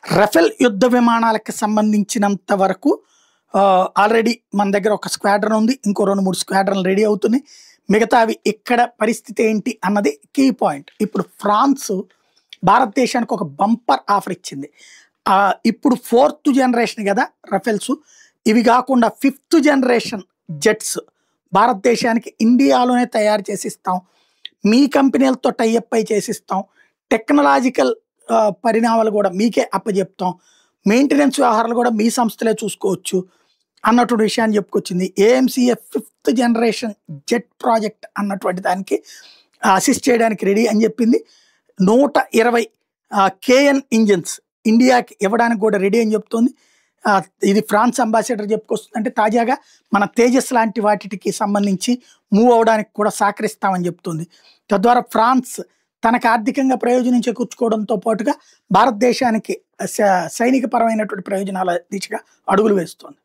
Rafale యుద్ధ విమానాలకు సంబంధించినంత వరకు ఆల్రెడీ మన దగ్గర ఒక స్క్వాడ్రన్ ఉంది. ఇంకో 2-3 స్క్వాడ్రన్లు రెడీ అవుతున్నాయి. మిగతావి ఇక్కడ పరిస్థితి ఏంటి అన్నది కీ పాయింట్. ఇప్పుడు ఫ్రాన్స్ భారతదేశానికి ఒక బంపర్ ఆఫర్ ఇచ్చింది. ఇప్పుడు 4th జనరేషన్ కదా రఫేల్స్. ఇవి కాకుండా 5th జనరేషన్ జెట్స్ భారతదేశానికి ఇండియాలోనే తయారు చేసిస్తాం, మీ కంపెనీలతో టైఅప్ అయి చేసిస్తాం, టెక్నాలజికల్ పరిణామాలు కూడా మీకే అప్పచెప్తాం, మెయింటెనెన్స్ వ్యవహారాలు కూడా మీ సంస్థలే చూసుకోవచ్చు అన్నటువంటి విషయాన్ని చెప్పుకొచ్చింది. AMCA 5th generation jet project అన్నటువంటి దానికి అసిస్ట్ చేయడానికి రెడీ అని చెప్పింది. 120 కేఎన్ ఇంజిన్స్ ఇండియాకి ఇవ్వడానికి కూడా రెడీ అని చెప్తుంది. ఇది ఫ్రాన్స్ అంబాసిడర్ చెప్పుకొస్తుంది. అంటే తాజాగా మన తేజస్ లాంటి వాటికి సంబంధించి మూవ్ అవడానికి కూడా సహకరిస్తామని చెప్తుంది. తద్వారా ఫ్రాన్స్ తనకు ఆర్థికంగా ప్రయోజనం చేకూర్చుకోవడంతో పాటుగా భారతదేశానికి సైనిక పరమైనటువంటి ప్రయోజనాల దిశగా అడుగులు వేస్తుంది.